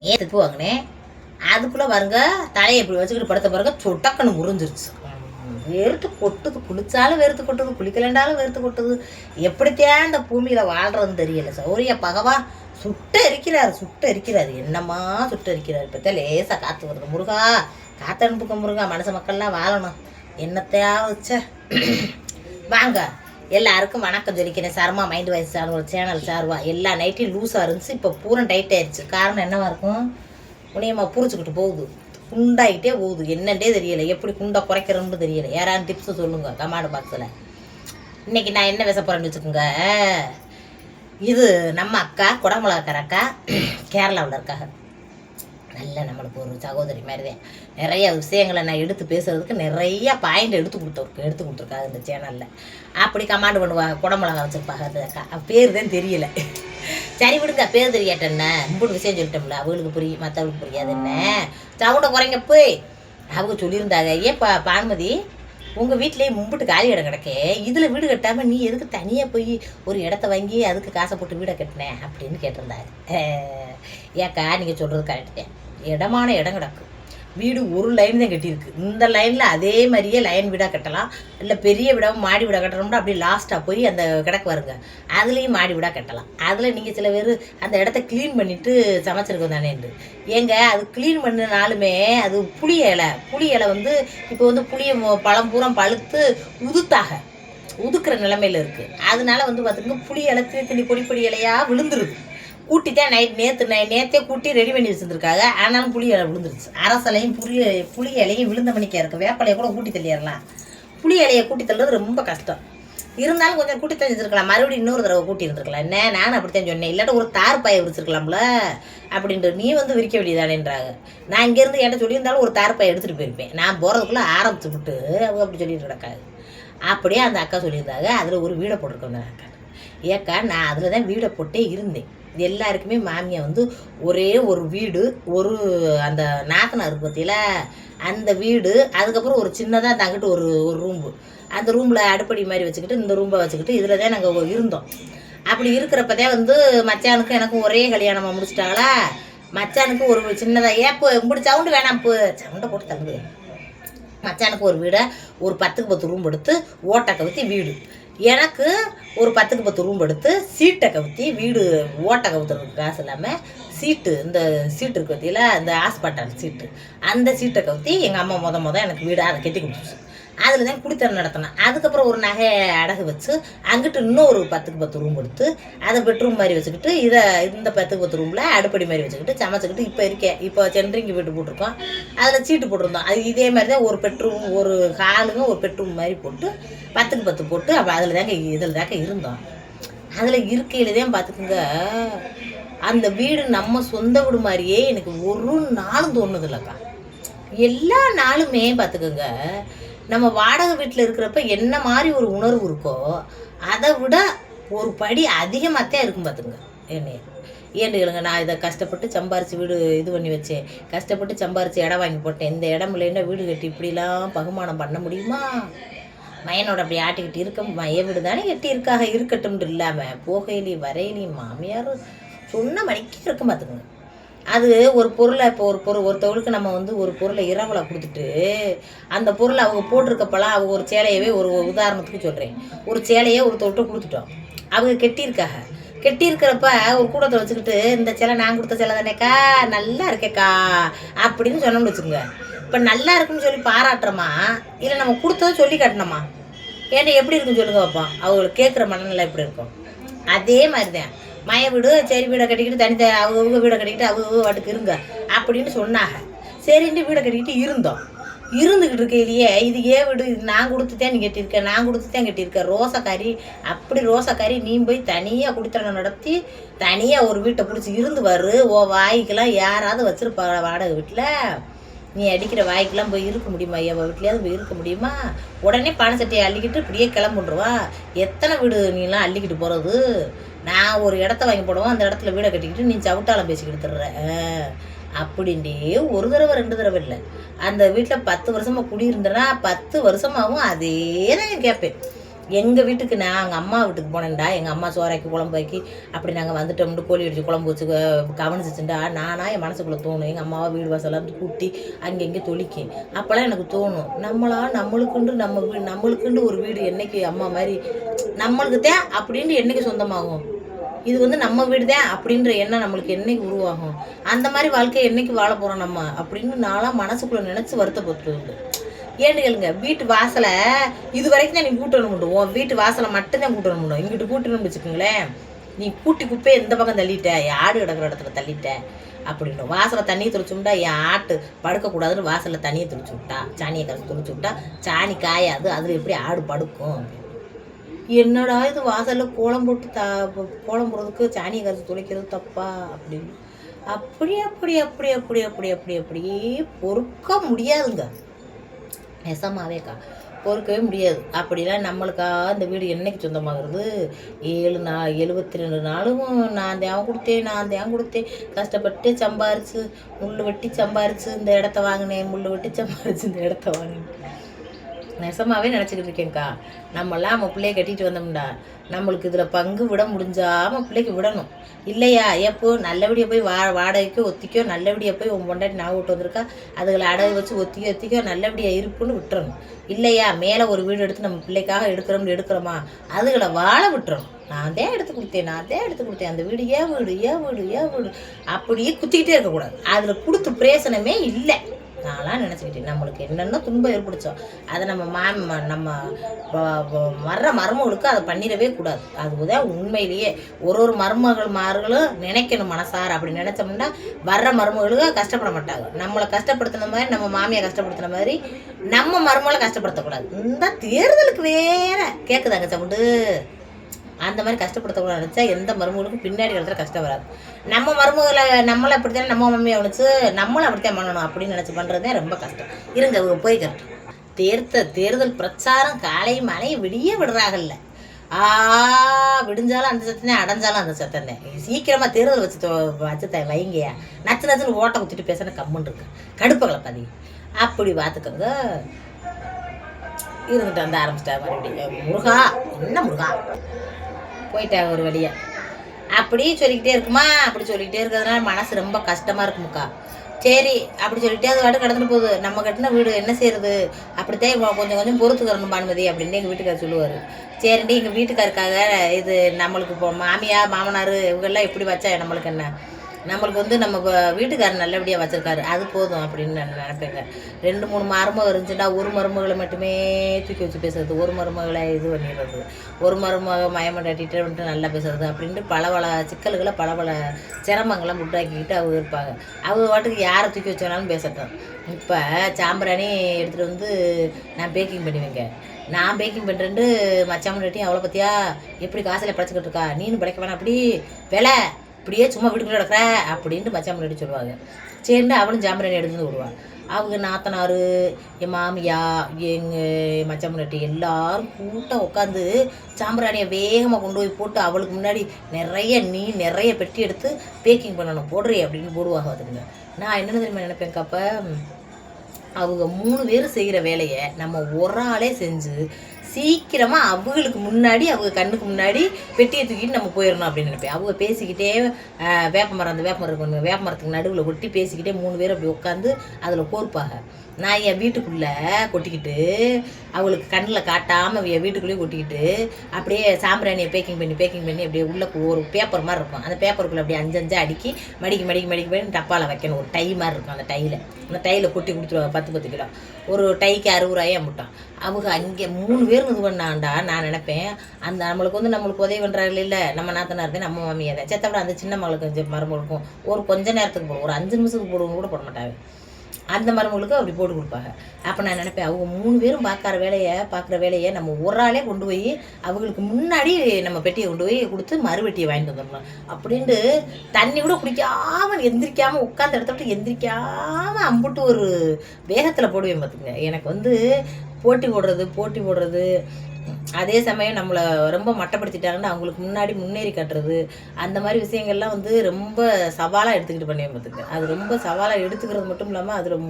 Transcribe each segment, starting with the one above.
ஏத்துக்கு வாங்கினேன். அதுக்குள்ளே பாருங்க தலையை இப்படி வச்சுக்கிட்டு படுத்த பாருங்க சொட்டக்கண்ணு முறிஞ்சிருச்சு. வேர்த்து கொட்டுது, குளிச்சாலும் வேர்த்து கொட்டுது, குளிக்கலண்டாலும் வேர்த்து கொட்டுது. எப்படித்தான் இந்த பூமியில் வாழ்கிறதுன்னு தெரியல. சௌரிய பகவா சுட்ட இருக்கிறாரு. என்னம்மா சுட்ட இருக்கிறாரு. இப்போ லேசாக காற்று வருது. முருகா காற்று அனுப்புக்க முருகா. மனுஷ மக்கள்லாம் வாழணும். என்னத்தையா வச்ச வாங்க எல்லாருக்கும் வணக்கம் சொல்லிக்கிறேன். சர்மா மைண்ட் வாய்ஸ் ஒரு சேனல் சார்வா. எல்லா நைட்டையும் லூஸாக இருந்துச்சு, இப்போ பூரா டைட் ஆயிடுச்சு. காரணம் என்னவா இருக்கும்? உனியமாக புரிச்சுக்கிட்டு போகுது, குண்டாயிட்டே போகுது. என்னன்றே தெரியலை. எப்படி குண்டை குறைக்கிறோம்னு தெரியலை. யாராவது டிப்ஸு சொல்லுங்க கமெண்ட் பாக்ஸில். இன்றைக்கி நான் என்ன பேச போகிறேன்னு வச்சுக்கோங்க. இது நம்ம அக்கா குடமிளகாக்கார அக்கா கேரளாவில் இருக்காங்க. நல்ல நம்மளுக்கு ஒரு சகோதரி மாதிரி தான். நிறைய விஷயங்களை நான் எடுத்து பேசுகிறதுக்கு நிறைய பாயிண்ட் எடுத்து கொடுத்துருக்காங்க இந்த சேனலில். அப்படி கமாண்ட் பண்ணுவாங்க. குடமிளகா வச்சுருப்பாங்க. அது அக்கா பேர் தான் தெரியல. சரி விடுங்க, பேர் தெரியாட்டேன்ன இம்புட்டு விஷயம் சொல்லிட்டோம்ல. அவங்களுக்கு புரியும், மற்றவங்களுக்கு புரியாது. என்ன சவுண்டை குறைங்க போய் அவங்க சொல்லியிருந்தாங்க. ஏன் பானுமதி உங்கள் வீட்டிலேயே மும்பிட்டு காலி இடம் கிடக்கே, இதில் வீடு கட்டாமல் நீ எதுக்கு தனியாக போய் ஒரு இடத்த வாங்கி அதுக்கு காசை போட்டு வீடை கட்டினேன் அப்படின்னு கேட்டிருந்தாரு. ஏக்கா நீங்கள் சொல்கிறது கரெக்டு தான். இடமான இடம் கிடக்கு. வீடு ஒரு லைன் தான் கட்டியிருக்கு. இந்த லைனில் அதே மாதிரியே லைன் வீடாக கட்டலாம். இல்லை பெரிய வீடாகவும் மாடி வீடாக கட்டணும்னா அப்படியே லாஸ்ட்டாக போய் அந்த கிடக்கு வருங்க, அதுலேயும் மாடி வீடாக கட்டலாம். அதில் நீங்கள் சில பேர் அந்த இடத்த க்ளீன் பண்ணிவிட்டு சமைச்சிருக்கோம் தானேன்று. ஏங்க அது க்ளீன் பண்ணினாலுமே அது புளி இலை வந்து இப்போ வந்து புளியை பழம் பூரம் பழுத்து உதுக்கிற நிலைமையில் இருக்குது. அதனால வந்து பார்த்துக்கிங்க புளி இலை திணி பொடி இலையாக விழுந்துருது. கூட்டி தான் நேற்றே கூட்டி ரெடி பண்ணி வச்சுருந்துருக்காங்க. ஆனாலும் புளி இலை விழுந்துருச்சு. அரசலையும் புளி இலையும் விழுந்த மணிக்கா இருக்குது. வேப்பலையை கூட கூட்டி தள்ளிடலாம். புளி இலையை கூட்டி தள்ளுறது ரொம்ப கஷ்டம். இருந்தாலும் கொஞ்சம் கூட்டி தள்ளிச்சிருக்கலாம். மறுபடியும் இன்னொரு தடவை கூட்டி இருந்திருக்கலாம். என்ன நானும் அப்படித்தான் சொன்னேன். இல்லாட்ட ஒரு தார் பாயை விரிச்சிருக்கலாம்ல அப்படின்ட்டு. நீ வந்து விரிக்க வேண்டியதானேன்றாங்க. நான் இங்கேருந்து என்கிட்ட சொல்லியிருந்தாலும் ஒரு தார் பாயை எடுத்துகிட்டு போயிருப்பேன். நான் போகிறதுக்குள்ளே ஆரம்பிச்சு விட்டு அவங்க அப்படி சொல்லிட்டு கிடக்காது. அப்படியே அந்த அக்கா சொல்லியிருந்தாங்க அதில் ஒரு வீடை போட்டிருக்கோங்க அக்கா. ஏக்கா நான் அதில் தான் வீடை போட்டே இருந்தேன். எல்லாருக்குமே மாமியை வந்து ஒரே ஒரு வீடு, ஒரு அந்த நாத்தனார் இருக்கு பற்றியில் அந்த வீடு, அதுக்கப்புறம் ஒரு சின்னதாக தங்கிட்டு ஒரு ரூம்பு. அந்த ரூமில் அடுப்படி மாதிரி வச்சுக்கிட்டு இந்த ரூம்பை வச்சுக்கிட்டு இதில் தான் நாங்கள் இருந்தோம். அப்படி இருக்கிறப்பதே வந்து மச்சானுக்கும் எனக்கும் ஒரே கல்யாணமாக முடிச்சிட்டாங்களா. மச்சானுக்கு ஒரு சின்னதாக ஏப்போ இப்படி சவுண்டு வேணாம், சவுண்டை போட்டு தள்ளுது. மச்சானுக்கு ஒரு வீடை ஒரு 10க்கு 10 ரூம் எடுத்து ஓட்டை கவுத்தி வீடு. எனக்கு ஒரு 10க்கு 10 ரூம் எடுத்து சீட்டை கவுத்தி வீடு. ஓட்டை கவுத்துறதுக்கு காசு இல்லாமல் சீட்டு, இந்த சீட்டு இருக்கு பற்றியில் இந்த ஹாஸ்பிட்டல் சீட்டு, அந்த சீட்டை கவுத்தி எங்கள் அம்மா மொதல் எனக்கு வீடை அதை கட்டி கொடுத்துச்சு. அதில் தான் குடித்தரம் நடத்தினேன். அதுக்கப்புறம் ஒரு நகை அடகு வச்சு அங்கிட்டு இன்னொரு 10க்கு 10 ரூம் எடுத்து அதை பெட்ரூம் மாதிரி வச்சுக்கிட்டு இதை இந்த 10க்கு 10 ரூமில் அடுப்படி மாதிரி வச்சுக்கிட்டு சமைச்சிக்கிட்டு இப்போ இருக்கேன். இப்போ சென்ட்ரிங்கு வீட்டு போட்டிருக்கோம். அதில் சீட்டு போட்டிருந்தோம். அது இதே மாதிரி தான் ஒரு பெட்ரூம், ஒரு ஹாலுங்க, ஒரு பெட்ரூம் மாதிரி போட்டு 10க்கு 10 போட்டு அப்போ இதில் தாங்க இருந்தோம். அதில் இருக்கையில தான் பார்த்துக்குங்க அந்த வீடு நம்ம சொந்த வீடு மாதிரியே எனக்கு ஒரு நாளும் தோணுதில்லக்கா. எல்லா நாளுமே பார்த்துக்குங்க நம்ம வாடகை வீட்டில் இருக்கிறப்ப என்ன மாதிரி ஒரு உணர்வு இருக்கோ அதை விட ஒரு படி அதிகமாகத்தான் இருக்கும் பார்த்துங்க. ஏன்னு கேளுங்க, நான் இதை கஷ்டப்பட்டு சம்பாரித்து வீடு இது பண்ணி வச்சேன், கஷ்டப்பட்டு சம்பாரித்து இடம் வாங்கி போட்டேன். இந்த இடம் இல்லைன்னா வீடு கட்டி இப்படிலாம் பகுமானம் பண்ண முடியுமா? மையனோட அப்படி ஆட்டிக்கிட்டு இருக்க மைய வீடு தானே கட்டி இருக்காக, இருக்கட்டும்னு இல்லாமல் போகையிலையும் வரையிலையும் மாமியார் சொன்ன மணிக்கு இருக்கும் பார்த்துக்குங்க. அது ஒரு பொருளை இப்போ ஒருத்தவங்களுக்கு நம்ம வந்து ஒரு பொருளை இரவலை கொடுத்துட்டு அந்த பொருளை அவங்க போட்டிருக்கப்பலாம் அவங்க ஒரு சேலையவே ஒரு உதாரணத்துக்கு சொல்கிறேன், ஒரு சேலையை ஒருத்தவர்கிட்ட கொடுத்துட்டோம். அவங்க கெட்டியிருக்கிறப்ப ஒரு கூடத்தை வச்சுக்கிட்டு இந்த சேலை நான் கொடுத்த சேலை தானேக்கா, நல்லா இருக்கேக்கா அப்படின்னு சொன்னோம்னு வச்சுக்கோங்க. இப்போ நல்லா இருக்குன்னு சொல்லி பாராட்டுறோமா இல்லை நம்ம கொடுத்ததை சொல்லி காட்டணுமா? ஏன்னா எப்படி இருக்குன்னு சொல்லுங்க வைப்போம். அவங்களுக்கு கேட்குற மனநிலை எப்படி இருக்கும்? அதே மாதிரி தான் மய வீடு சரி வீடை கட்டிக்கிட்டு அவங்க வீடை கட்டிக்கிட்டு அவங்க வாட்டுக்கு இருங்க அப்படின்னு சொன்னாங்க. சரின்ட்டு வீடை கட்டிக்கிட்டு இருந்துக்கிட்டு இருக்கையிலேயே இது வீடு, இது நான் கொடுத்துட்டேன் நீ கட்டியிருக்கேன், நான் கொடுத்துட்டேன் கட்டியிருக்கேன், ரோசக்காரி நீ போய் தனியாக குடித்தனம் நடத்தி தனியாக ஒரு வீட்டை பிடிச்சி இருந்து வரு. வாய்க்கெல்லாம் யாராவது வச்சிருப்பா வாடகை வீட்டில்? நீ அடிக்கிற வாய்க்கெல்லாம் போய் இருக்க முடியுமா? என் வீட்லையாவது போய் இருக்க முடியுமா? உடனே பண சட்டையை அள்ளிக்கிட்டு இப்படியே கிளம்புண்டுருவா. எத்தனை வீடு நீலாம் அள்ளிக்கிட்டு போகிறது? நான் ஒரு இடத்த வாங்கி போடுவோம், அந்த இடத்துல வீடை கட்டிக்கிட்டு நீ சவுட்டாலம் பேசிக்கிட்டு தர்ற அப்படின்ட்டே ஒரு தடவை 2 தடவை இல்லை. அந்த வீட்டில் 10 வருஷமாக குடியிருந்தேன்னா 10 வருஷமாகவும் அதே தான் கேட்பேன். எங்கள் வீட்டுக்கு நான் எங்கள் அம்மா வீட்டுக்கு போனேன்டா, எங்கள் அம்மா சோறாக்கி குழம்பு வைக்கி அப்படி நாங்கள் வந்துட்டோம்னு கோழி அடிச்சு குழம்பு வச்சு கவனிச்சிச்சுண்டா நானாக என் மனசுக்குள்ளே தோணும் எங்கள் அம்மாவை வீடு வாசலாம் கூட்டி அங்கங்கே தொளிக்கும். அப்போல்லாம் எனக்கு தோணும் நம்மளுக்குண்டு ஒரு வீடு என்னைக்கு அம்மா மாதிரி நம்மளுக்கு தான் அப்படின்னு என்னைக்கு சொந்தமாகும், இது வந்து நம்ம வீடு தான் அப்படின்ற எண்ணம் நம்மளுக்கு என்னைக்கு உருவாகும், அந்த மாதிரி வாழ்க்கையை என்னைக்கு வாழ போகிறோம் நம்ம அப்படின்னு நான்லாம் மனசுக்குள்ளே நினச்சி வருத்தப்பட்டுருந்து. ஏன்னு கேளுங்க, வீட்டு வாசலை இது வரைக்கும் தான் நீ கூட்டணும் முடியும், உன் வீட்டு வாசலை மட்டும்தான் கூட்டணும் முடியும். இங்கிட்டு கூட்டணும்னு வச்சுக்கோங்களேன், நீ கூட்டி குப்பையை எந்த பக்கம் தள்ளிட்ட, ஆடு கிடக்கிற இடத்துல தள்ளிட்ட அப்படின்னு வாசலை தண்ணியை தெளிச்சுட்டா என் ஆட்டு படுக்கக்கூடாதுன்னு வாசலில் தண்ணியை தெளிச்சு விட்டா, சாணியை கரைச்சி தெளிச்சு விட்டா சாணி காயாது, அதில் எப்படி ஆடு படுக்கும். என்னடா இது வாசலில் கோலம் போட்டு கோலம் போடுறதுக்கு சாணியை கரைச்சி துளைக்கிறது தப்பா அப்படின்னு அப்படி அப்படி அப்படி அப்படி அப்படி அப்படி அப்படியே பொறுக்க முடியாதுங்க, நெசமாவேக்கா பொறுக்கவே முடியாது. அப்படிலாம் நம்மளுக்கா இந்த வீடு என்னைக்கு சொந்தமாகிறது, 72 நாளும் நான் தேன் கொடுத்தேன் கஷ்டப்பட்டு சம்பாரிச்சு முள் வெட்டி சம்பாரிச்சு இந்த இடத்த வாங்கினேன், முள் வெட்டி சம்பாரிச்சு இந்த இடத்த வாங்கினேன். நெசமாவே நினச்சிக்கிட்டு இருக்கேன்க்கா. நம்மளாம் நம்ம பிள்ளைய கட்டிட்டு வந்தோம்டா, நம்மளுக்கு இதில் பங்கு விட முடிஞ்சாமல் பிள்ளைக்கு விடணும் இல்லையா? எப்போ நல்லபடியாக போய் வாடகைக்கோ ஒத்திக்கோ, நல்லபடியாக போய் உன் பொண்டாட்டி நான் விட்டு வந்திருக்கா அதுகளை அடகு வச்சு ஒத்திக்கோ நல்லபடியாக இருப்புன்னு விட்டுறணும் இல்லையா? மேலே ஒரு வீடு எடுத்து நம்ம பிள்ளைக்காக எடுக்கிறோமா அதுகளை வாழ விட்டுறணும். நான் தான் எடுத்து கொடுத்தேன் அந்த வீடு ஏன் வீடு அப்படியே குத்திக்கிட்டே இருக்கக்கூடாது. அதில் கொடுத்து பிரயோசனமே இல்லை. நான்லாம் நினச்சிக்கிட்டேன் நம்மளுக்கு என்னென்ன துன்பம் ஏற்படுச்சோம் அதை நம்ம வர்ற மருமகளுக்கு அதை பண்ணிடவே கூடாது. அதுதான் உண்மையிலேயே ஒரு மருமகளும் நினைக்கணும் மனசார. அப்படி நினைச்சோம்னா வர்ற மருமகளுக்கு கஷ்டப்பட மாட்டாங்க. நம்மளை கஷ்டப்படுத்தின மாதிரி நம்ம மாமியை கஷ்டப்படுத்தின மாதிரி நம்ம மருமகளை கஷ்டப்படுத்தக்கூடாது. இந்த தேர்தலுக்கு வேற கேட்குதாங்க சவுண்டு, அந்த மாதிரி கஷ்டப்படுத்தக்கூடாது நினச்சா எந்த மருமகளுக்கும் பின்னாடி இடத்துல கஷ்டம் வராது. நம்ம மருமகளை நம்மளை அப்படித்தானே நம்ம மம்மியை அவனுச்சு நம்மளும் அப்படித்தான் பண்ணணும் அப்படின்னு நினச்சி பண்ணுறதே ரொம்ப கஷ்டம். இருங்க அவங்க போய்க்கிறேன். தேர்தல் பிரச்சாரம் காலை மழை விடிய விடுறாங்கல்ல, விடிஞ்சாலும் அந்த சத்தனே அடைஞ்சாலும் அந்த சத்தனே. சீக்கிரமாக தேர்தல் வச்சு வைங்கயா, நச்சுன்னு ஓட்டை குத்திட்டு பேசுன கம்முன்னு இருக்கு, கடுப்பங்களை பதிவு அப்படி பார்த்துக்கோங்க. இருந்துட்டு வந்து ஆரம்பிச்சிட்டா மறுபடியும் முருகா என்ன முருகா போயிட்டாங்க ஒரு வழியா. அப்படி சொல்லிக்கிட்டே இருக்குமா, அப்படி சொல்லிக்கிட்டே இருக்கிறதுனால மனசு ரொம்ப கஷ்டமாக இருக்குமுக்கா. சரி அப்படி சொல்லிட்டு அது வாட்டு கடந்துட்டு போகுது. நம்ம கட்டின வீடு என்ன செய்யறது, அப்படித்தான் கொஞ்சம் பொறுத்துக்கிறணும் பானுமதி அப்படின்னு எங்கள் வீட்டுக்காரர் சொல்லுவார். சரிண்டி எங்கள் வீட்டுக்காருக்காக இது நம்மளுக்கு இப்போ மாமியார் மாமனார் இவங்கெல்லாம் எப்படி வச்சா நம்மளுக்கு என்ன, நம்மளுக்கு வந்து நம்ம வீட்டுக்காரர் நல்லபடியாக வச்சுருக்காரு அது போதும் அப்படின்னு நான் நினைப்பேங்க. 2-3 மருமகள் இருந்துச்சுன்னா ஒரு மருமகளை மட்டுமே தூக்கி வச்சு பேசுறது, ஒரு மருமகளை இது பண்ணிடுறது, ஒரு மருமக மயமண்டாட்டிட்டு வந்துட்டு நல்லா பேசுறது அப்படின்ட்டு பல சிக்கல்களை பல சிரமங்கள்லாம் முட்டாக்கிக்கிட்டு அவங்க இருப்பாங்க. அவங்க வாட்டுக்கு யாரை தூக்கி வச்சோனாலும் பேசட்டும். இப்போ சாம்பிராணி எடுத்துகிட்டு வந்து நான் பேக்கிங் பண்ணுவேங்க. நான் பேக்கிங் பண்ணுறேன்ட்டு மச்சாமண்டாட்டியும் அவ்வளோ பற்றியா எப்படி காசில் படைச்சிக்கிட்டு இருக்கா, நீனு படைக்க வேணாம் அப்படி விலை இப்படியே சும்மா வீட்டுக்குள்ளே கிடக்குற அப்படின்ட்டு மச்சாமண்டாட்டி சொல்லுவாங்க. சரிண்டு அவளும் சாம்பிராணி எடுத்துன்னு விடுவாள். அவங்க நாத்தனார் என் மாமியா எங்கள் மச்சாமண்டாட்டி எல்லாரும் கூட்டம் உட்காந்து சாம்பிராணியை வேகமாக கொண்டு போய் போட்டு அவளுக்கு முன்னாடி நிறைய பெட்டி எடுத்து பேக்கிங் பண்ணணும் போடுறே அப்படின்னு போடுவாங்க. அதுங்க நான் என்ன தெரியுமா நினைப்பேன், அப்போ அவங்க 3 பேர் செய்கிற வேலையை நம்ம ஒரு ஆளே செஞ்சு சீக்கிரமாக அவங்களுக்கு முன்னாடி அவங்க கண்ணுக்கு முன்னாடி பெட்டியை தூக்கிட்டு நம்ம போயிடணும் அப்படின்னு நினைப்பேன். அவங்க பேசிக்கிட்டே வேப்பமரம் இருக்கணும், வேப்பமரத்துக்கு நடுவில் ஒட்டி பேசிக்கிட்டே 3 பேர் அப்படி உட்காந்து அதில் கோர்ப்பாங்க. நான் என் வீட்டுக்குள்ளே கொட்டிக்கிட்டு அவளுக்கு கண்ணில் காட்டாமல் என் வீட்டுக்குள்ளேயே கொட்டிக்கிட்டு அப்படியே சாம்பிராணியை பேக்கிங் பண்ணி அப்படியே உள்ளே ஒரு பேப்பர் மாதிரி இருக்கும், அந்த பேப்பருக்குள்ளே அப்படியே 5 அடுக்கி மடிக்கி டப்பாவில் வைக்கணும். ஒரு டை மாதிரி இருக்கும், அந்த டையில் கொட்டி கொடுத்துருவாங்க 10 கிலோ. ஒரு டைக்கு 60 ரூபாயே முட்டான். அவங்க அங்கே 3 பேர் இது பண்ணாண்டா. நான் நினைப்பேன் அந்த நம்மளுக்கு உதவி பண்ணுறாங்க இல்லை நம்ம நாத்தனார் நம்ம மாமியார் தான் செத்தப்பட அந்த சின்ன மகளுக்கு மருமகளுக்கும் ஒரு கொஞ்ச நேரத்துக்கு போடுவோம், ஒரு 5 நிமிஷத்துக்கு போடுவோம் கூட போட மாட்டாங்க. அந்த மருமகளுக்கு அப்படி போட்டு கொடுப்பாங்க. அப்போ நான் நினைப்பேன் அவங்க 3 பேரும் பார்க்குற வேலையை நம்ம ஒரு ஆளே கொண்டு போய் அவங்களுக்கு முன்னாடி நம்ம பெட்டியை கொண்டு போய் கொடுத்து மறுவெட்டியை வாங்கிட்டு வந்துடணும் அப்படின்ட்டு தண்ணி கூட குடிக்காமல் எந்திரிக்காமல் உட்காந்து இடத்த விட்டு எந்திரிக்காமல் அம்புட்டு ஒரு வேகத்தில் போடுவேன் பார்த்துங்க. எனக்கு வந்து போட்டி போடுறது அதே சமயம் நம்மளை ரொம்ப மட்டப்படுத்திட்டாங்கன்னு அவங்களுக்கு முன்னாடி முன்னேறி காட்டுறது அந்த மாதிரி விஷயங்கள்லாம் வந்து ரொம்ப சவாலாக எடுத்துக்கிட்டு பண்ணுவேன் பார்த்துக்க. அது ரொம்ப சவாலாக எடுத்துக்கிறது மட்டும் இல்லாமல் அதில்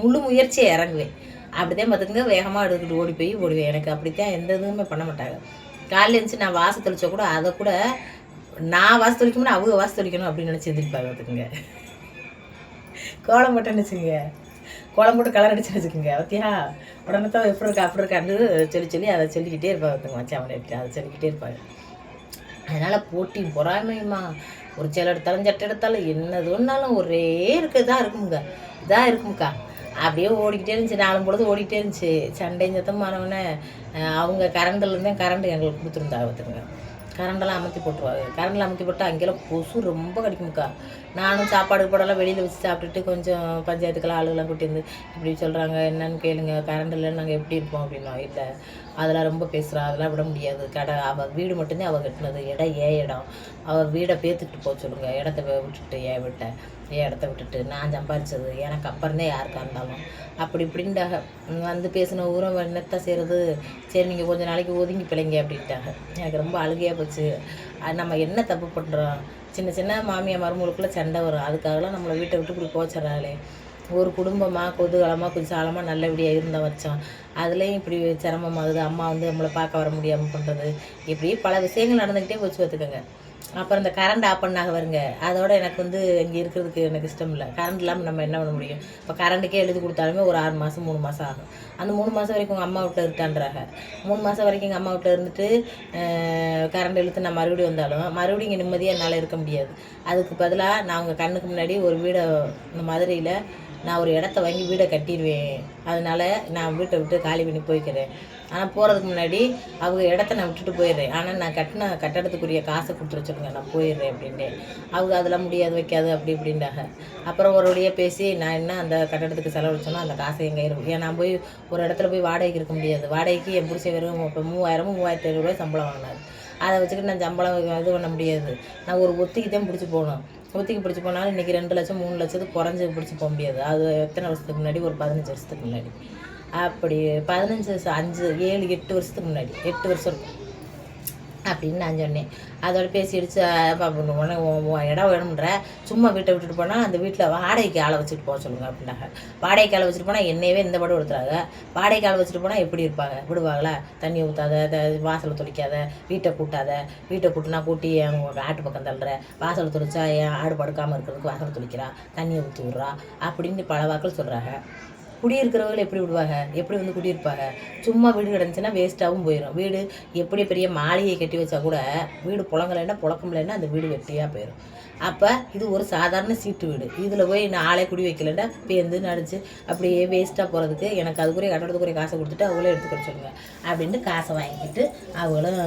முழு முயற்சியை இறங்குவேன். அப்படித்தான் பார்த்துக்குங்க வேகமாக எடுத்துக்கிட்டு ஓடுவேன். எனக்கு அப்படித்தான் எந்த இதுவுமே பண்ண மாட்டாங்க. காலையில் எழுந்துச்சு நான் வாசல் தெளிச்சா கூட அதை கூட நான் வாசல் தெளிக்கணும்னா அவங்க வாசல் தெளிக்கணும் அப்படின்னு நினச்சி எதிர்ப்பாங்க பார்த்துக்குங்க. கோலம் போட்டேன்னு வச்சுக்கோங்க, கோலம் போட்டு கலர் அடிச்சுன்னு வச்சுக்கோங்க, பத்தியா உடனே தான் எப்படி இருக்கா அப்படி இருக்கான்னு சொல்லி அதை சொல்லிக்கிட்டே இருப்பாங்க பார்த்துங்க. வச்சு அவனை எப்படி அதை சொல்லிக்கிட்டே இருப்பாங்க. அதனால் போட்டி பொறாமையுமா ஒரு சேலை எடுத்தாலும் சட்டை எடுத்தாலும் என்னதுன்னாலும் ஒரே இதாக இருக்குமுக்கா. அப்படியே ஓடிக்கிட்டே இருந்துச்சு, 4 பொழுது ஓடிக்கிட்டே இருந்துச்சு. சண்டையும் சத்தமானவொடனே அவங்க கரண்ட்லேருந்தே கரண்ட் எங்களுக்கு கொடுத்துருந்தாங்க பார்த்துங்க. கரண்டெல்லாம் அமுத்தி போட்டுருவாங்க. கரண்டில் அமுத்தி போட்டால் அங்கெல்லாம் கொசு ரொம்ப கடிக்குமுக்கா. நானும் சாப்பாடு போடலாம் வெளியில் வச்சு சாப்பிட்டுட்டு கொஞ்சம் பஞ்சாயத்துக்கெல்லாம் ஆளுகெல்லாம் கூட்டியிருந்து இப்படி சொல்கிறாங்க என்னன்னு கேளுங்க, கரண்ட் இல்லைன்னு நாங்கள் எப்படி இருப்போம் அப்படின்னா. இல்லை அதெல்லாம் ரொம்ப பேசுகிறா, அதெல்லாம் விட முடியாது. அவள் வீடு மட்டும்தான் அவள் கட்டினது, இடம் இடம். அவள் வீடை பேத்துக்கிட்டு போக சொல்லுங்கள், இடத்த விட்டுட்டு என் இடத்த விட்டுட்டு நான் சம்பாதிச்சது எனக்கு அப்புறம்தான் யாருக்கா இருந்தாலும் அப்படி இப்படின்ட்டாங்க. வந்து பேசின ஊரம் என்னத்த செய்கிறது, சரி நீங்கள் கொஞ்சம் நாளைக்கு ஒதுங்கி பிள்ளைங்க அப்படின்ட்டாங்க. எனக்கு ரொம்ப அழுகையாக போச்சு. நம்ம என்ன தப்பு பண்ணுறோம், சின்ன மாமியார் மருமகளுக்குள்ளே சண்டை வரும், அதுக்காகலாம் நம்மளை வீட்டை விட்டு இப்படி போச்சிடறாங்களே. ஒரு குடும்பமாக கொதுகலமாக குஜாலமாக நல்லபடியாக இருந்த வச்சோம், அதுலேயும் இப்படி சிரமமாகுது. அம்மா வந்து நம்மளை பார்க்க வர முடியாமல் பண்ணுறது, இப்படி பல விஷயங்கள் நடந்துக்கிட்டே போச்சு பார்த்துக்கோங்க. அப்புறம் இந்த கரண்ட் ஆஃப் பண்ணாக வருங்க, அதோட எனக்கு வந்து இங்கே இருக்கிறதுக்கு எனக்கு இஷ்டம் இல்லை. கரண்ட் இல்லாமல் நம்ம என்ன பண்ண முடியும். இப்போ கரண்ட்டுக்கே எழுதி கொடுத்தாலுமே ஒரு 6 மாதம் 3 மாதம் ஆகும். அந்த 3 மாதம் வரைக்கும் உங்கள் அம்மா வீட்டில் இருக்கான்றாங்க. 3 மாதம் வரைக்கும் எங்கள் அம்மா வீட்டில் இருந்துட்டு கரண்ட் இழுத்து நான் மறுபடியும் வந்தாலும் மறுபடியும் இங்கே நிம்மதியாக என்னால் இருக்க முடியாது. அதுக்கு பதிலாக நான் உங்கள் கண்ணுக்கு முன்னாடி ஒரு வீடை இந்த மதுரையில் நான் ஒரு இடத்த வாங்கி வீடை கட்டிடுவேன். அதனால் நான் வீட்டை விட்டு காலி பண்ணி போய்க்கிறேன். ஆனால் போகிறதுக்கு முன்னாடி அவங்க இடத்த நான் விட்டுட்டு போயிடுறேன். ஆனால் நான் கட்டின கட்டடத்துக்குரிய காசை கொடுத்துட சொல்லுங்க, நான் போயிடுறேன் அப்படின்ட்டு. அவங்க அதெல்லாம் முடியாது வைக்காது அப்படி இப்படின்றாங்க. அப்புறம் ஒரு வழியாக பேசி நான் என்ன அந்த கட்டடத்துக்கு செலவழிச்சோன்னா அந்த காசை எங்கே இருக்கும். ஏன் நான் போய் ஒரு இடத்துல போய் வாடகைக்கு இருக்க முடியாது. வாடகைக்கு என் பிடிச்ச வெறும் இப்போ 3000 3500 சம்பளம் வாங்கினார். அதை வச்சுக்கிட்டு நான் சம்பளம் இது பண்ண முடியாது. நான் ஒரு ஒத்திக்கு தான் பிடிச்சி போகணும். ஒத்திக்கு பிடிச்சி போனாலும் இன்றைக்கி 2 லட்சம் 3 லட்சத்துக்கு குறைஞ்சி பிடிச்சி போக முடியாது. அது எத்தனை வருஷத்துக்கு முன்னாடி, ஒரு 15 வருஷத்துக்கு முன்னாடி. அப்படி 15 5 7 8 வருஷத்துக்கு முன்னாடி, 8 வருஷம் இருக்கும் அப்படின்னு நான் சொன்னேன். அதோட பேசி அடிச்சு இடம் வேணும்ன்ற சும்மா வீட்டை விட்டுட்டு போனால் அந்த வீட்டில் வாடகைக்கு ஆளை வச்சுட்டு போக சொல்லுங்கள் அப்படின்னாங்க. வாடகைக்கு ஆளை வச்சுட்டு போனால் என்னையவே இந்த படம் எடுத்துறாங்க. வாடகைக்கு ஆளை வச்சுட்டு போனால் எப்படி இருப்பாங்க, விடுவாங்களா? தண்ணி ஊற்றாத, வாசலை துடைக்காத, வீட்டை கூட்டினா கூட்டி என் ஆட்டு பக்கம் தள்ளுற, வாசலை துடைச்சா என் ஆடு படுக்காமல் இருக்கிறதுக்கு வாசலை துடைக்கிறா, தண்ணியை ஊற்றி விட்றா அப்படின்னு பல வாக்கள் சொல்கிறாங்க. குடியிருக்கிறவர்கள் எப்படி விடுவாங்க, எப்படி வந்து குடியிருப்பாங்க? சும்மா வீடு கிடந்துச்சுன்னா வேஸ்ட்டாகவும் போயிடும். வீடு எப்படி பெரிய மாளிகையை கட்டி வச்சா கூட வீடு புழக்கமில்லைன்னா அந்த வீடு வெட்டியாக போயிடும். அப்போ இது ஒரு சாதாரண சீட்டு வீடு, இதில் போய் நான் ஆளே குடி வைக்கலன்னா பேருந்து நடிச்சு அப்படியே வேஸ்ட்டாக போகிறதுக்கு எனக்கு அதுக்குரிய கட்டடத்துக்குரிய காசை கொடுத்துட்டு அவங்களே எடுத்துக்கிற சொல்லுங்க அப்படின்ட்டு காசை வாங்கிக்கிட்டு அவங்களும்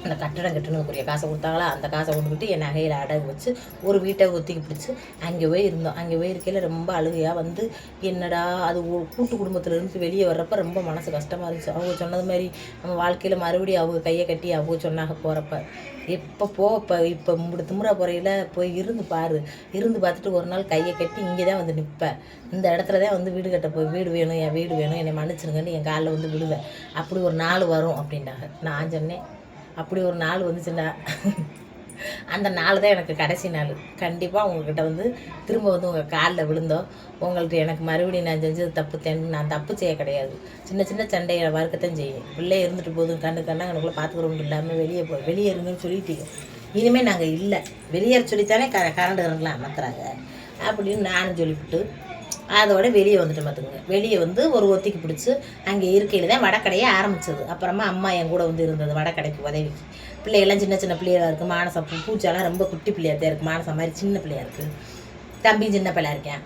அந்த கட்டடம் கட்டணுக்குரிய காசை கொடுத்தாங்களா, அந்த காசை கொண்டுக்கிட்டு என் நகையில் அடகு வச்சு ஒரு வீட்டை ஒத்திக்கு பிடிச்சி அங்கே போய் இருந்தோம். அங்கே போய் இருக்கையில் ரொம்ப அழுகையாக வந்து என்னடா அது கூட்டு குடும்பத்துலேருந்து வெளியே வர்றப்ப ரொம்ப மனசு கஷ்டமாக இருந்துச்சு. அவங்க சொன்னது மாதிரி நம்ம வாழ்க்கையில் மறுபடியும் அவங்க கையை கட்டி அவங்க சொன்னாங்க போகிறப்ப இப்போ திமுறா போறையில் போய் இருந்து பார்த்துட்டு ஒரு நாள் கையை கட்டி இங்கே தான் வந்து நிற்பேன். இந்த இடத்துல தான் வந்து வீடு கட்ட வீடு வேணும், என் வீடு வேணும், என்னை மன்னிச்சிருங்கன்னு என் காலில் வந்து விழுவேன். அப்படி ஒரு நாள் வரும் அப்படின்னாங்க. நான் சொன்னேன் அப்படி ஒரு நாள் வந்துச்சுண்டா, அந்த நாள் தான் எனக்கு கடைசி நாள். கண்டிப்பாக உங்கள்கிட்ட வந்து திரும்ப வந்து உங்கள் காலில் விழுந்தோம். உங்கள்கிட்ட எனக்கு மறுபடியும் நான் செஞ்சது தப்பு நான் தப்பு செய்ய கிடையாது. சின்ன சண்டையை வறுக்கத்தான் செய்யும். பிள்ளை இருந்துட்டு போதும் கண்ணுக்குள்ளே பார்த்துக்கிறவங்க இல்லாமல் வெளியே இருங்கன்னு சொல்லிட்டீங்க. இனிமேல் நாங்கள் இல்லை, வெளியேற சொல்லித்தானே கரண்ட் இருங்கலாம் அமர்த்துறாங்க அப்படின்னு நானும் சொல்லிவிட்டு அதோட வெளியே வந்துட்டு பார்த்துக்குங்க. வெளியே வந்து ஒரு ஒத்திக்கு பிடிச்சி அங்கே இருக்கையில் தான் வடக்கடையே ஆரம்பித்தது. அப்புறமா அம்மா என் கூட வந்து இருந்தது வடக்கடைக்கு உதவிக்கு. பிள்ளைகள்லாம் சின்ன பிள்ளையாக இருக்குது. மானசம் பூச்சாலாம் ரொம்ப குட்டி பிள்ளையாக தான் இருக்குது. மானசம் மாதிரி சின்ன பிள்ளையாக இருக்குது. தம்பி சின்ன பிள்ளையாக இருக்கேன்.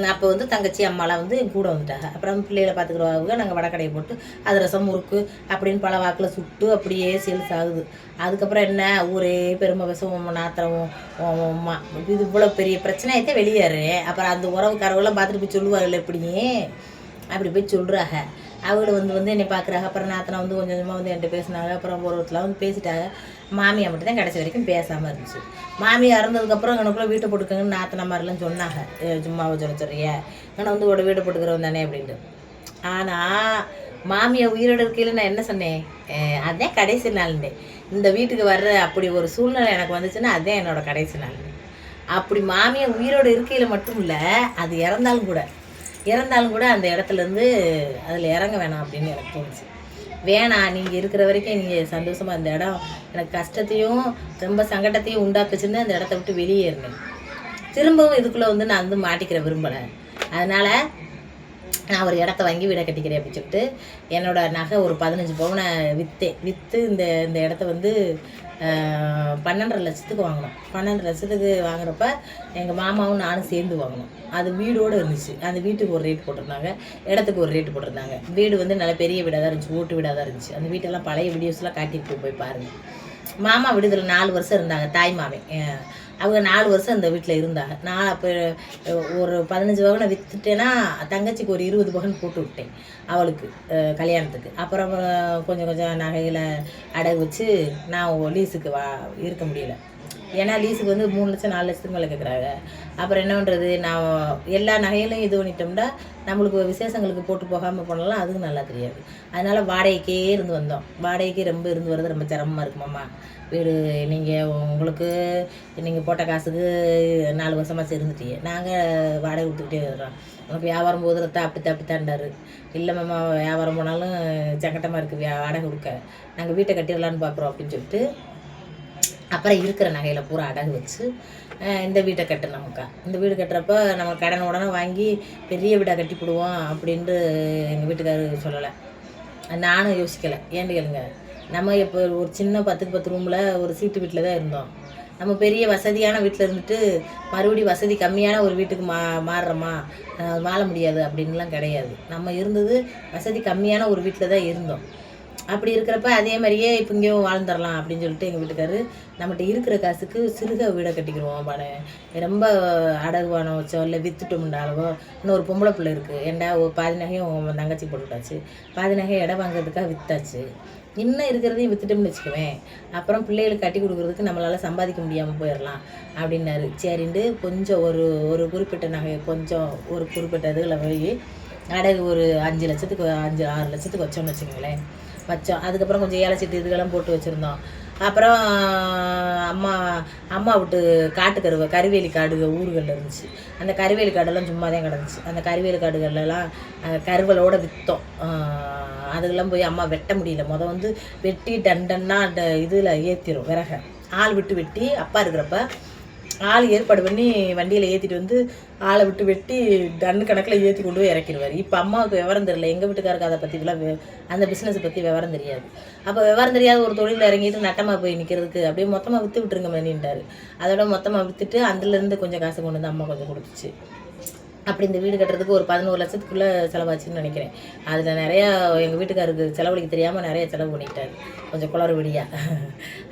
அப்போ வந்து தங்கச்சி அம்மாலாம் வந்து என் கூட வந்துட்டாங்க. அப்புறம் பிள்ளைகளை பார்த்துக்கிறவங்க நாங்கள் வடக்கடையை போட்டு அதிரசம் முறுக்கு அப்படின்னு பல வாக்கில் சுட்டு அப்படியே சேல்ஸ் ஆகுது. அதுக்கப்புறம் என்ன ஊரே பெருமை பேசும், நாத்திரமும் இது இவ்வளோ பெரிய பிரச்சனையாகத்தான் வெளியேறேன். அப்புறம் அந்த உறவுக்காரவெல்லாம் பார்த்துட்டு போய் சொல்லுவாங்கல்ல எப்படியே அப்படி போய் சொல்கிறாங்க. அவங்கள வந்து என்னை பார்க்குறாங்க. அப்புறம் நாத்தனை வந்து கொஞ்சம் கொஞ்சமாக வந்து என்கிட்ட பேசினாங்க. அப்புறம் ஒரு ஒருத்தலாம் வந்து பேசிட்டாங்க. மாமியா மட்டும் தான் கடைசி வரைக்கும் பேசாமல் இருந்துச்சு. மாமியா இறந்ததுக்கப்புறம் எனக்குள்ளே வீட்டை போட்டுக்கங்கன்னு நாத்தனை மாதிரிலாம் சொன்னாங்க. சும்மாவை சொல்றிய ஆனால் வந்து ஒரு வீட்டை போட்டுக்கிறவன் தானே அப்படின்ட்டு. ஆனால் மாமியை உயிரோடு இருக்கையில் நான் என்ன சொன்னேன், அதுதான் கடைசி நாள்னு. இந்த வீட்டுக்கு வர்ற அப்படி ஒரு சூழ்நிலை எனக்கு வந்துச்சுன்னா அதுதான் என்னோடய கடைசி நாள். அப்படி மாமியை உயிரோடு இருக்கையில் மட்டும் இல்லை, அது இறந்தாலும் கூட இறந்தாலும் கூட அந்த இடத்துலேருந்து அதில் இறங்க வேணாம் அப்படின்னு எனக்கு தோணுச்சு. வேணாம், நீங்கள் இருக்கிற வரைக்கும் நீங்கள் சந்தோஷமாக இந்த இடம் எனக்கு கஷ்டத்தையும் ரொம்ப சங்கடத்தையும் உண்டாக்குச்சுன்னு அந்த இடத்த விட்டு வெளியேறினேன். திரும்பவும் இதுக்குள்ளே வந்து நான் வந்து மாட்டிக்கிற விரும்பலை. அதனால் நான் ஒரு இடத்த வாங்கி வீடை கட்டிக்கிறேன் அப்படின்னு சொல்லிட்டு என்னோடய நகை ஒரு 15 பவுனை விற்று இந்த இந்த இடத்த வந்து 12.5 லட்சத்துக்கு வாங்கினோம். 12 லட்சத்துக்கு வாங்குறப்ப எங்கள் மாமாவும் நானும் சேர்ந்து வாங்கினோம். அது வீடோடு இருந்துச்சு. அந்த வீட்டுக்கு ஒரு ரேட் போட்டிருந்தாங்க, இடத்துக்கு ஒரு ரேட்டு போட்டிருந்தாங்க. வீடு வந்து நல்ல பெரிய வீடாக தான் இருந்துச்சு, ஓட்டு வீடாக தான் இருந்துச்சு. அந்த வீட்டெல்லாம் பழைய வீடியோஸ்லாம் காட்டிட்டு போய் பாருங்கள். மாமா விடுதலை 4 வருஷம் இருந்தாங்க, தாய் மாமன். அவங்க 4 வருஷம் இந்த வீட்டில் இருந்தாங்க. நான் அப்போ ஒரு 15 பவனை விற்றுட்டேன்னா தங்கச்சிக்கு ஒரு 20 பவன் போட்டு விட்டேன் அவளுக்கு கல்யாணத்துக்கு. அப்புறம் கொஞ்சம் கொஞ்சம் நகைகளை அடகு வச்சு நான் லீஸுக்கு இருக்க முடியல. ஏன்னா லீஸுக்கு வந்து 3 லட்சம் 4 லட்சத்துக்கு மேலே கேட்குறாங்க. அப்புறம் என்ன பண்ணுறது, நான் எல்லா நகையிலையும் இது பண்ணிட்டோம்னா நம்மளுக்கு விசேஷங்களுக்கு போட்டு போகாமல் போனாலும் அதுவும் நல்லா தெரியாது. அதனால் வாடகைக்கே இருந்து வந்தோம். வாடகைக்கு ரொம்ப இருந்து வர்றது ரொம்ப சிரமமாக இருக்குமாம்மா. வீடு உங்களுக்கு நீங்கள் போட்ட காசுக்கு 4 வருஷமாக இருந்துட்டீங்க, நாங்கள் வாடகை விட்டுக்கிட்டே வர்றோம். உனக்கு வியாபாரம் போதுறதா அப்படித்தாண்டாரு. இல்லை மாமா, வியாபாரம் போனாலும் சங்கட்டமாக இருக்குது வாடகை கொடுக்க, நாங்கள் வீட்டை கட்டிடலான்னு பார்க்குறோம் அப்படின்னு சொல்லிட்டு அப்புறம் இருக்கிற நகையில் பூரா அடகு வச்சு இந்த வீட்டை கட்டினோம்க்கா. இந்த வீடு கட்டுறப்ப நம்ம கடன் உடனே வாங்கி பெரிய வீடாக கட்டிவிடுவோம் அப்படின்ட்டு எங்கள் வீட்டுக்காரர் சொல்லலை. நானும் யோசிக்கலை. ஏன்னு கேளுங்க, நம்ம இப்போ ஒரு சின்ன 10க்கு 10 ரூமில் ஒரு சீட்டு வீட்டில் தான் இருந்தோம். நம்ம பெரிய வசதியான வீட்டில் இருந்துட்டு மறுபடியும் வசதி கம்மியான ஒரு வீட்டுக்கு மாறுறோமா, வாழ முடியாது அப்படின்லாம் கிடையாது. நம்ம இருந்தது வசதி கம்மியான ஒரு வீட்டில் தான் இருந்தோம். அப்படி இருக்கிறப்ப அதே மாதிரியே இப்போ இங்கேயும் வாழ்ந்துடலாம் அப்படின்னு சொல்லிட்டு எங்கள் வீட்டுக்காரு நம்மகிட்ட இருக்கிற காசுக்கு சிறுக வீடை கட்டிக்கிடுவோம். ரொம்ப அடகுவானோ வச்சோ இல்லை விற்றுட்டோம்னாலவோ. இன்னொரு பொம்பளை பிள்ளை இருக்குது, ஏண்டா பாதி நகையும் தங்கச்சி போட்டுவிட்டாச்சு, பாதி நகை இடம் வாங்குறதுக்காக விற்றாச்சு. இன்னும் இருக்கிறதையும் விற்றுட்டோம்னு வச்சுக்குவேன், அப்புறம் பிள்ளைகளுக்கு கட்டி கொடுக்குறதுக்கு நம்மளால் சம்பாதிக்க முடியாமல் போயிடலாம் அப்படின்னாரு. சரின்ட்டு கொஞ்சம் ஒரு குறிப்பிட்ட நகை கொஞ்சம் ஒரு குறிப்பிட்ட இதில் போய் அடகு ஒரு 5 லட்சத்துக்கு 5-6 லட்சத்துக்கு வச்சோம்னு வச்சுக்கோங்களேன். வச்சோம். அதுக்கப்புறம் கொஞ்சம் ஏலை சீட்டு இதுக்கெல்லாம் போட்டு வச்சுருந்தோம். அப்புறம் அம்மா விட்டு கருவேலி காடு ஊர்களில் இருந்துச்சு. அந்த கருவேலி காடெல்லாம் சும்மா தான் கிடந்துச்சு. அந்த கருவேலி காடுகள்லாம் கருவலோடு விற்றோம். அதுக்கெல்லாம் போய் அம்மா வெட்ட முடியல. வந்து வெட்டி டன்னா இதில் ஏற்றிடும் விறகை. ஆள் விட்டு வெட்டி அப்பா இருக்கிறப்ப ஆள் ஏற்பாடு பண்ணி வண்டியில் ஏற்றிட்டு வந்து ஆளை விட்டு வெட்டி டன்னு கணக்கில் ஏற்றி கொண்டு போய் இறக்கிடுவார். இப்போ அம்மாவுக்கு விவரம் தெரியல. எங்கள் வீட்டுக்காருக்கு அதை பற்றிலாம் அந்த பிஸ்னஸை பற்றி விவரம் தெரியாது. அப்போ விவரம் தெரியாத ஒரு தொழிலில் இறங்கிட்டு நட்டமாக போய் நிற்கிறதுக்கு அப்படியே மொத்தமாக விற்று விட்டுருங்க மணின்ட்டார். அதோட மொத்தமாக விற்றுட்டு அதுலேருந்து கொஞ்சம் காசு கொண்டு வந்து அம்மா கொஞ்சம் கொடுத்துச்சு. அப்படி இந்த வீடு கட்டுறதுக்கு ஒரு 11 லட்சத்துக்குள்ளே செலவாச்சுன்னு நினைக்கிறேன். அதில் நிறையா எங்கள் வீட்டுக்காருக்கு செலவழிக்க தெரியாமல் நிறைய செலவு பண்ணிட்டார், கொஞ்சம் குளறுபடியாக.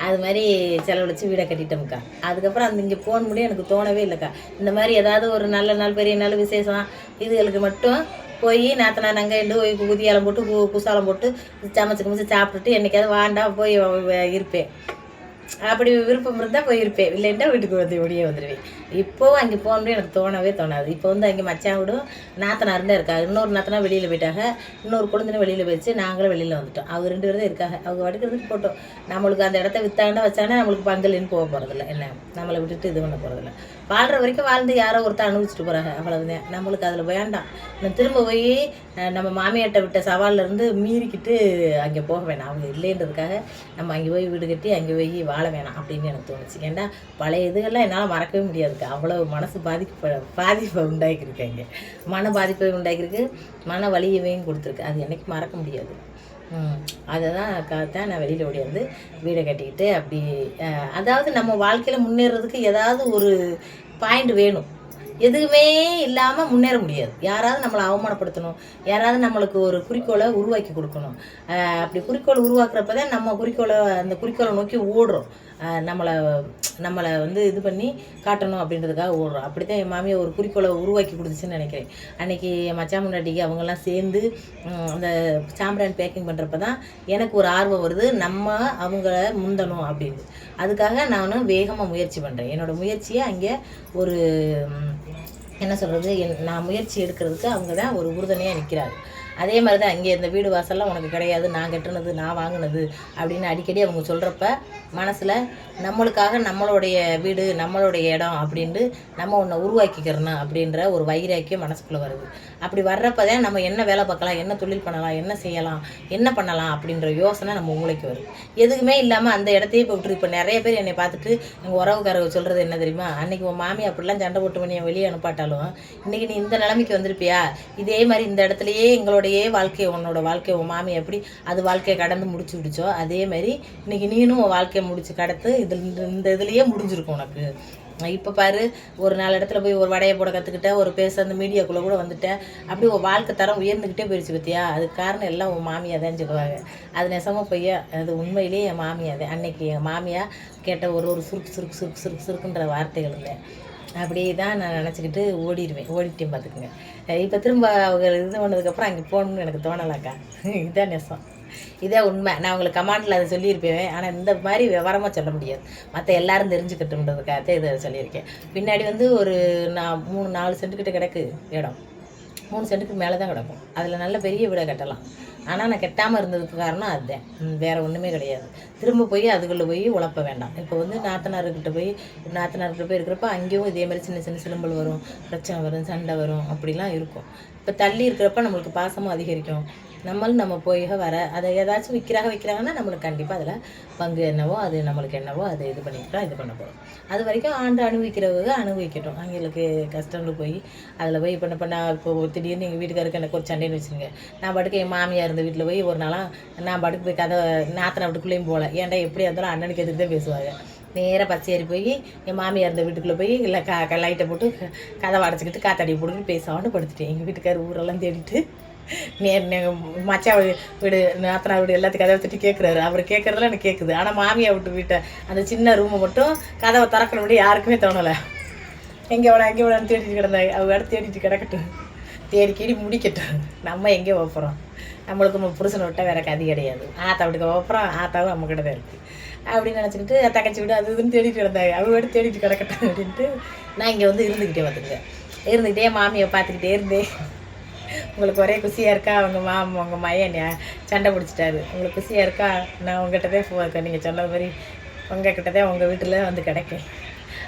அது மாதிரி செலவழித்து வீடை கட்டிட்டோம்க்கா. அதுக்கப்புறம் இங்கே போன் முடியும் எனக்கு தோணவே இல்லைக்கா. இந்த மாதிரி ஏதாவது ஒரு நல்ல நாள் பெரிய நாள் விசேஷம் இதுகளுக்கு மட்டும் போய் நாத்தனா நங்கைண்டு போய் குதியாலம் போட்டு குசாலம் போட்டு சமைச்சு குமிச்சு சாப்பிட்டுட்டு என்றைக்காவது வாண்டா போய் இருப்பேன். அப்படி விருப்பம் இருந்தால் போயிருப்பேன், இல்லைன்னா வீட்டுக்கு வந்து வெளியே வந்துடுவேன். இப்போவும் அங்கே போகணுன்னு எனக்கு தோணவே தோணாது. இப்போ வந்து அங்கே மச்சான் விடும் நாத்தனார் தான் இருக்காங்க. இன்னொரு நாத்தனா வெளியில் போயிட்டாங்க, இன்னொரு குழந்தைன வெளியில் போயிடுச்சு, நாங்களும் வெளியில் வந்துட்டோம். அவங்க 2 பேரும் தான் இருக்காங்க. அவங்க வடுக்கிறதுக்கு போட்டோம். நம்மளுக்கு அந்த இடத்த விற்றாண்டா வச்சாங்கன்னா நம்மளுக்கு பங்கல்னு போக போகிறதில்ல, என்ன நம்மளை விட்டுட்டு இது பண்ண போகிறதில்ல. வாழ்கிற வரைக்கும் வாழ்ந்து யாரோ ஒருத்தர் அனுபவிச்சுட்டு போகிறாங்க, அவ்வளவுதான். நம்மளுக்கு அதில் வேண்டாம். நான் திரும்ப போய் நம்ம மாமியார்ட்ட விட்ட சவாலிருந்து மீறிக்கிட்டு அங்கே போக வேணாம். அவங்க இல்லைன்றதுக்காக நம்ம அங்கே போய் வீடு கட்டி அங்கே போய் வாழ வேணாம் அப்படின்னு எனக்கு தோணுச்சு. ஏன்னா பழைய இதுகள்லாம் என்னால் மறக்கவே முடியாதுக்கு. அவ்வளோ மனசு பாதிப்பை உண்டாக்கியிருக்காங்க, மன பாதிப்பை உண்டாக்கியிருக்கு, மன வலியவையும் கொடுத்துருக்கு. அது என்னைக்கு மறக்க முடியாது. அதை தான் நான் வெளியில் ஓடியாந்து வீடை கட்டிக்கிட்டு அப்படி அதாவது நம்ம வாழ்க்கையில் முன்னேறதுக்கு ஏதாவது ஒரு பாயிண்ட் வேணும். எதுவுமே இல்லாமல் முன்னேற முடியாது. யாராவது நம்மளை அவமானப்படுத்தணும், யாராவது நம்மளுக்கு ஒரு குறிக்கோளை உருவாக்கி கொடுக்கணும். அப்படி குறிக்கோளை உருவாக்குறப்ப தான் நம்ம அந்த குறிக்கோளை நோக்கி ஓடுறோம். நம்மளை வந்து இது பண்ணி காட்டணும் அப்படின்றதுக்காக ஓடுறோம். அப்படி தான் என் மாமியை ஒரு குறிக்கோளை உருவாக்கி கொடுத்துச்சுன்னு நினைக்கிறேன். அன்றைக்கி மச்சான் முன்னாடிக்கு அவங்கெல்லாம் சேர்ந்து அந்த சாம்பிரான் பேக்கிங் பண்ணுறப்ப தான் எனக்கு ஒரு ஆர்வம் வருது, நம்ம அவங்கள முந்தணும் அப்படின்னு. அதுக்காக நான் வேகமாக முயற்சி பண்ணுறேன். என்னோடய முயற்சியை அங்கே ஒரு என்ன சொல்கிறது, நான் முயற்சி எடுக்கிறதுக்கு அவங்க தான் ஒரு உறுதுணையாக நிற்கிறாரு. அதே மாதிரி தான் இங்கே இந்த வீடு வாசல்லாம் உனக்கு கிடையாது, நான் கட்டுனது, நான் வாங்கினது அப்படின்னு அடிக்கடி அவங்க சொல்கிறப்ப மனசில் நம்மளுக்காக நம்மளுடைய வீடு, நம்மளுடைய இடம் அப்படின்ட்டு நம்ம ஒன்றை உருவாக்கிக்கிறணும் அப்படின்ற ஒரு வைராக்கியம் மனசுக்குள்ளே வருது. அப்படி வர்றப்ப தான் நம்ம என்ன வேலை பார்க்கலாம், என்ன தொழில் பண்ணலாம், என்ன செய்யலாம், என்ன பண்ணலாம் அப்படின்ற யோசனை நம்ம மூளைக்கு வருது. எதுவுமே இல்லாமல் அந்த இடத்தையே இப்போ விட்டுரு. இப்போ நிறைய பேர் என்னை பார்த்துட்டு எங்கள் உறவுக்காரங்க சொல்கிறது என்ன தெரியுமா, அன்றைக்கி உன் மாமி அப்படிலாம் சண்டை போட்டு பண்ணி வெளியே அனுப்பாட்டாலும் இன்றைக்கி நீ இந்த நிலைமைக்கு வந்திருப்பியா, இதே மாதிரி இந்த இடத்துலையே எங்களுடைய வாழ்க்கையை, உன்னோட வாழ்க்கையை உன் மாமி எப்படி அது வாழ்க்கையை கடந்து முடிச்சு விடுச்சோ அதே மாதிரி இன்றைக்கி நீனும் உன் வாழ்க்கையை முடிச்சு கடத்து இந்த இதுலேயே முடிஞ்சிருக்கும் உனக்கு. இப்போ பாரு, ஒரு 4 இடத்துல போய் ஒரு வடையை போட கற்றுக்கிட்ட, ஒரு பேச அந்த மீடியாக்குள்ளே கூட வந்துட்டேன், அப்படி ஒரு வாழ்க்கை தரம் உயர்ந்துக்கிட்டே போயிடுச்சு பற்றியா. அதுக்கு காரணம் எல்லாம் உன் மாமியாக தான் சொல்லுவாங்க. அது நெசமாக பொய்யா, அது உண்மையிலேயே என் மாமியாக தான். அன்னைக்கு என் மாமியாக கேட்ட ஒரு சுருக்குன்ற வார்த்தைகள் இல்லை. அப்படியே தான் நான் நினச்சிக்கிட்டு ஓடிட்டேன் பார்த்துக்குங்க. இப்போ திரும்ப அவங்க இது பண்ணதுக்கப்புறம் அங்கே போகணுன்னு எனக்கு தோணலாக்கா. இதுதான் நெசம், இதே உண்மை. நான் உங்களுக்கு கமாண்டில் அதை சொல்லியிருப்பேன், ஆனால் இந்த மாதிரி விவரமாக சொல்ல முடியாது, மற்ற எல்லாரும் தெரிஞ்சுக்கிட்டுன்றதுக்காக இதை சொல்லியிருக்கேன். பின்னாடி ஒரு 3-4 சென்ட்டுக்கிட்ட கிடக்கு இடம், 3 சென்ட்டுக்கு மேலே தான் கிடக்கும். அதில் நல்ல பெரிய வீடை கட்டலாம். ஆனால் நான் கட்டாமல் இருந்ததுக்கு காரணம் அதுதான், வேறு ஒன்றுமே கிடையாது. திரும்ப போய் அதுக்குள்ளே போய் உழப்ப வேண்டாம். இப்போ நாத்தனார்கிட்ட போய் இருக்கிறப்ப அங்கேயும் இதே மாதிரி சின்ன சின்ன சிலம்பல் வரும், பிரச்சனை வரும், சண்டை வரும், அப்படிலாம் இருக்கும். இப்போ தள்ளி இருக்கிறப்ப நம்மளுக்கு பாசமும் அதிகரிக்கும். நம்ம போய் வர அதை ஏதாச்சும் விற்கிறாங்கன்னா நம்மளுக்கு கண்டிப்பாக அதில் பங்கு என்னவோ அது நம்மளுக்கு என்னவோ அதை இது பண்ணிக்கிட்டோம், இது பண்ண போகிறோம். அது வரைக்கும் ஆண்டு அனுபவிக்கிறவங்க அனுபவிக்கட்டும். அவங்களுக்கு கஷ்டம்னு போய் அதில் போய் இப்போ நான் இப்போ திடீர்னு எங்கள் வீட்டுக்காருக்கு எனக்கு ஒரு சண்டைன்னு வச்சுருங்க, நான் படுக்க என் மாமியார் இருந்த வீட்டில் போய் ஒரு நாளாக நான் படுக்க போய் கதை நாத்தனை வீட்டுக்குள்ளேயும் போகல. ஏன்டா எப்படியா இருந்தாலும் அண்ணனுக்கு எதிர்த்து தான் பேசுவாங்க. நேராக பச்சையேறி போய் என் மாமியார் இருந்த வீட்டுக்குள்ளே போய் இல்லை லைட்டை போட்டு கதவை அடைச்சிக்கிட்டு காத்தாடி போட்டுக்கிட்டு பேசாமல் படுத்துட்டேன். எங்கள் வீட்டுக்கார் ஊரெல்லாம் தேடிட்டு மச்சா வீடு, நாத்தனா வீடு எல்லாத்துக்கும் கதவை தட்டி கேட்குறாரு. அவர் கேட்குறதுலாம் எனக்கு கேட்குது. ஆனால் மாமியா வீட்டை அந்த சின்ன ரூமை மட்டும் கதவை திறக்கணும் முடியும் யாருக்குமே தோணலை. எங்கே விடான்னு தேடிட்டு கிடந்தாங்க. அவங்க இடத்து தேடிட்டு கிடக்கட்டும், தேடி முடிக்கட்டும். நம்ம எங்கே வைப்போம், நம்மளுக்கு நம்ம புருஷனை விட்டால் வேறு கதி கிடையாது. ஆத்தா வீட்டுக்கு வைப்போம், ஆத்தாவும் நம்ம கிட்ட தான் இருக்குது அப்படின்னு நினச்சிக்கிட்டு தங்கச்சி வீடு அது இதுன்னு தேடிட்டு கிடந்தாங்க. அவங்க வீடு தேடிட்டு கிடக்கட்டும் அப்படின்ட்டு நான் இங்கே இருந்துக்கிட்டே இருந்துக்கிட்டே மாமியை பார்த்துக்கிட்டே இருந்தேன். உங்களுக்கு ஒரே குசியாக இருக்கா, உங்கள் மையன் சண்டை பிடிச்சிட்டாரு, உங்களுக்கு குசியாக இருக்கா, நான் உங்கள்கிட்டதே நீங்கள் சொன்னது மாதிரி உங்கள்கிட்டதே உங்கள் வீட்டில் கிடைக்கேன்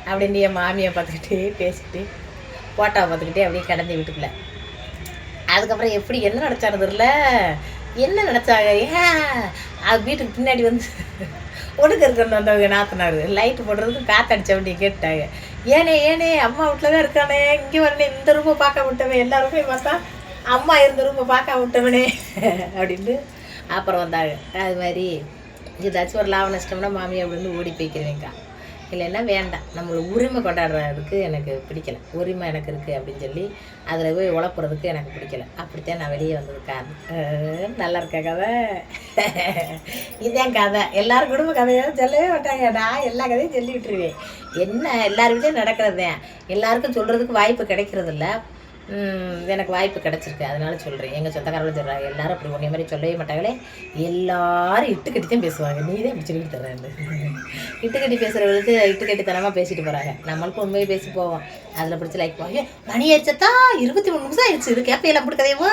அப்படின்னு என் மாமியை பார்த்துக்கிட்டே பேசிக்கிட்டு போட்டாவை பார்த்துக்கிட்டே அப்படியே கிடந்தி வீட்டுக்குள்ளே. அதுக்கப்புறம் எப்படி என்ன நினச்சானதுல என்ன நினச்சாங்க, ஏன் அது வீட்டுக்கு பின்னாடி ஒடுக்க இருக்கணும் வந்தவங்க நாத்தினார் லைட்டு போடுறதுக்கு காற்றடிச்ச வண்டியை கேட்டாங்க. ஏனே அம்மா வீட்டில் தான் இருக்கானே, இங்கே வரனே, இந்த ரூமை பார்க்க விட்டவன், எல்லா ரூமையும் பார்த்தா அம்மா இருந்த ரூமை பார்க்க விட்டவனே அப்படின்ட்டு அப்புறம் வந்தாங்க. அது மாதிரி ஏதாச்சும் ஒரு லாபம் நஷ்டம்னா மாமியை அப்படின்னு ஓடி போய்க்கிறேங்க்கா. இல்லைன்னா வேண்டாம், நம்மளுக்கு உரிமை கொண்டாடுறதுக்கு எனக்கு பிடிக்கலை. உரிமை எனக்கு இருக்குது அப்படின்னு சொல்லி அதில் போய் உழப்புறதுக்கு எனக்கு பிடிக்கலை. அப்படித்தான் நான் வெளியே வந்தது காரணம். நல்லா இருக்க கதை இதுதான் கதை. எல்லாரும் குடும்ப கதையும் சொல்லவே மாட்டாங்க, நான் எல்லா கதையும் சொல்லி விட்டுருவேன். என்ன எல்லார் வீட்டையும் நடக்கிறதேன், எல்லாருக்கும் சொல்கிறதுக்கு வாய்ப்பு கிடைக்கிறதில்ல. எனக்கு வாய்ப்பு கிடச்சிருக்கு, அதனால சொல்கிறேன். எங்கள் சொந்தக்காரங்களும் சொல்கிறாங்க, எல்லாரும் அப்படி ஒன்றே மாதிரி சொல்லவே மாட்டாங்களே, எல்லாரும் இட்டுக்கட்டி தான் பேசுவாங்க, நீ தான் இப்படி சொல்லிட்டு தர்றேன். இட்டுக்கட்டி பேசுகிறவங்களுக்கு இட்டுக்கட்டித்தனமாக பேசிட்டு போகிறாங்க. நம்மளுக்கும் உண்மையை பேசி போவோம், அதில் பிடிச்சி லைக் போவாங்க. மணி ஆயிடுச்சா 23 நிமிஷம் ஆயிடுச்சு, இது கேப்பையெல்லாம் அப்படி கதையவா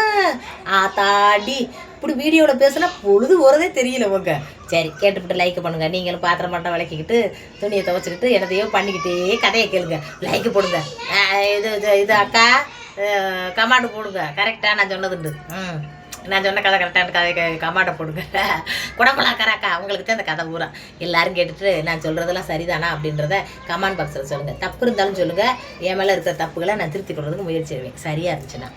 தாடி இப்படி வீடியோவில் பேசுனா பொழுது போகிறதே தெரியல உங்க. சரி கேட்டுவிட்டு லைக் பண்ணுங்கள். நீங்களும் பாத்திரம் மட்டும் விளக்கிக்கிட்டு துணியை துவைச்சிக்கிட்டு என்னதையோ பண்ணிக்கிட்டே கதையை கேளுங்க, லைக் போடுங்க. இது அக்கா கமாண்டு போடுங்க, கரெக்டாக நான் சொன்னதுண்டு. நான் சொன்ன கதை கரெக்டான கதை கமாண்டை போடுங்க. குடம்பலாக்காராக்கா அவங்களுக்கு தான் இந்த கதை பூரா எல்லாரும் கேட்டுட்டு நான் சொல்கிறதெல்லாம் சரிதானா அப்படின்றத கமெண்ட் பாக்ஸில் சொல்லுங்கள். தப்பு இருந்தாலும் சொல்லுங்கள், என் மேலே இருக்கிற தப்புகளை நான் திருத்தி கொள்றதுக்கு முயற்சி செய்வேன் சரியாக இருந்துச்சுன்னா.